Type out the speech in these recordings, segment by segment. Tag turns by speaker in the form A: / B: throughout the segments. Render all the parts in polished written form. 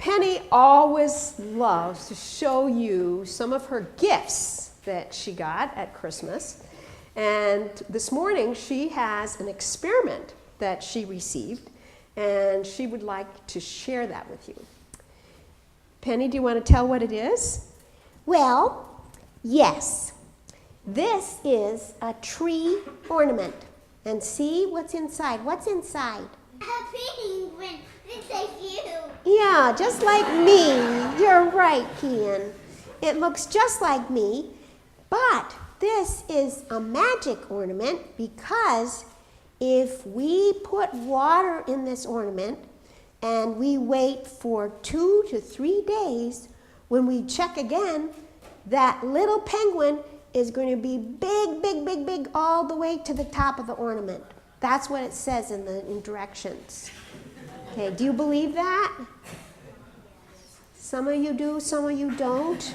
A: Penny always loves to show you some of her gifts that she got at Christmas. And this morning she has an experiment that she received, and she would like to share that with you. Penny, do you want to tell what it is?
B: Well, yes. This is a tree ornament. And see what's inside. What's inside?
C: A penguin. It's so cute.
B: Yeah, just like me. You're right, Kian. It looks just like me, but this is a magic ornament because if we put water in this ornament and we wait for 2 to 3 days, when we check again, that little penguin is going to be big, big, big, big all the way to the top of the ornament. That's what it says in the directions. Okay, do you believe that? Some of you do, some of you don't.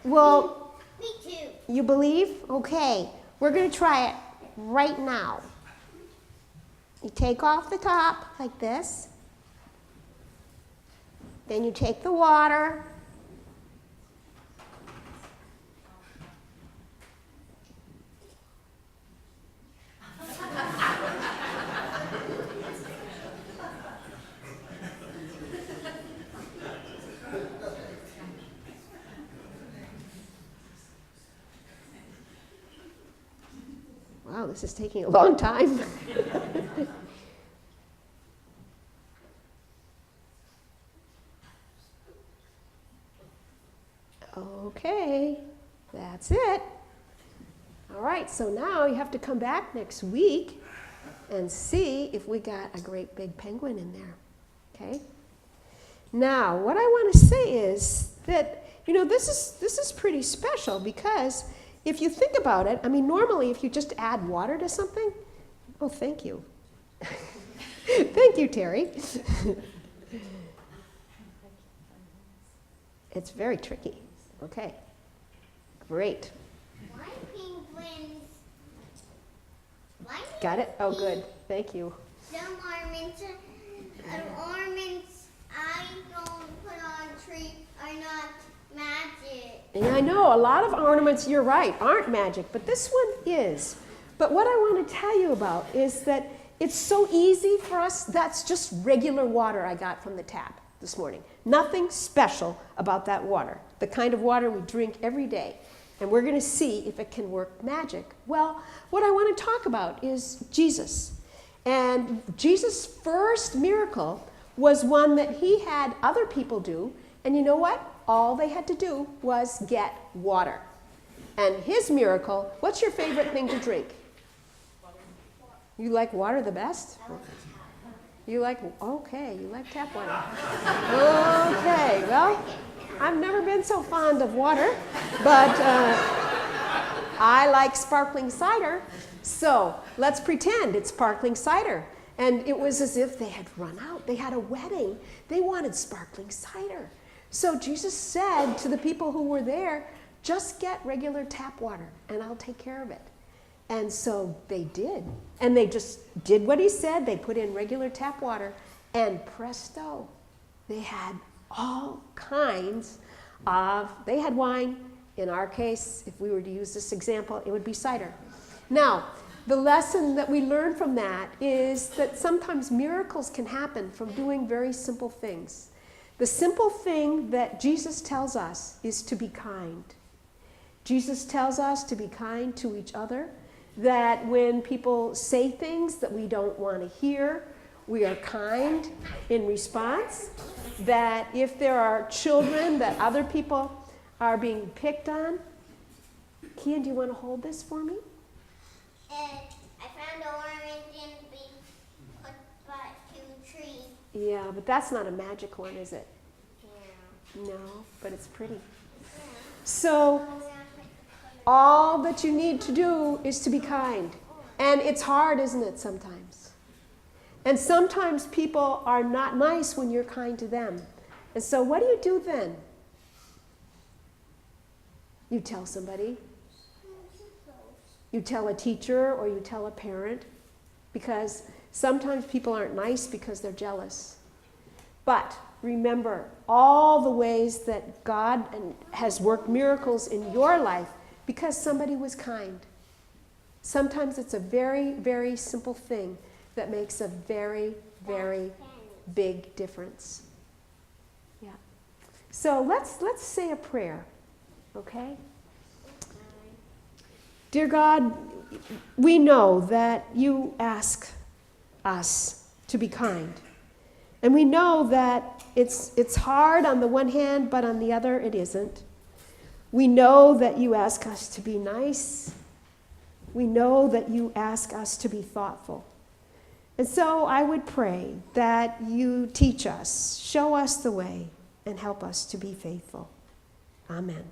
B: Well,
C: Me too.
B: you believe? Okay, we're going to try it right now. You take off the top like this. Then you take the water. Wow, this is taking a long time. Okay, that's it. All right, so now you have to come back next week and see if we got a great big penguin in there. Okay? Now, what I want to say is that, this is pretty special because if you think about it, normally if you just add water to something, oh, thank you. Thank you, Terry. It's very tricky. Okay, great.
C: Why penguins?
A: Got it? Oh, good. Thank you.
C: Some ornaments I don't put on tree are not magic.
A: And I know a lot of ornaments, you're right, aren't magic, but this one is. But what I want to tell you about is that it's so easy for us. That's just regular water I got from the tap this morning. Nothing special about that water, the kind of water we drink every day. And we're going to see if it can work magic. Well, what I want to talk about is Jesus. And Jesus' first miracle was one that he had other people do. And you know what? All they had to do was get water. And his miracle, what's your favorite thing to drink? You like water the best? You like tap water. Okay, well, I've never been so fond of water, but I like sparkling cider. So let's pretend it's sparkling cider. And it was as if they had run out. They had a wedding. They wanted sparkling cider. So Jesus said to the people who were there, just get regular tap water and I'll take care of it. And so they did. And they just did what he said. They put in regular tap water and presto, they had all kinds they had wine. In our case, if we were to use this example, it would be cider. Now, the lesson that we learn from that is that sometimes miracles can happen from doing very simple things. The simple thing that Jesus tells us is to be kind. Jesus tells us to be kind to each other, that when people say things that we don't want to hear, we are kind in response, that if there are children that other people are being picked on. Kian, do you want to hold this for me?
C: And I found an orange and we put back to the tree.
A: Yeah, but that's not a magic one, is it?
C: Yeah.
A: No, but it's pretty. So all that you need to do is to be kind. And it's hard, isn't it, sometimes? And sometimes people are not nice when you're kind to them. And so what do you do then? You tell somebody. You tell a teacher or you tell a parent. Because sometimes people aren't nice because they're jealous. But remember all the ways that God has worked miracles in your life because somebody was kind. Sometimes it's a very, very simple thing that makes a very, very big difference. Yeah. So let's say a prayer, okay? Dear God, we know that you ask us to be kind. And we know that it's hard on the one hand, but on the other it isn't. We know that you ask us to be nice. We know that you ask us to be thoughtful. And so I would pray that you teach us, show us the way, and help us to be faithful. Amen.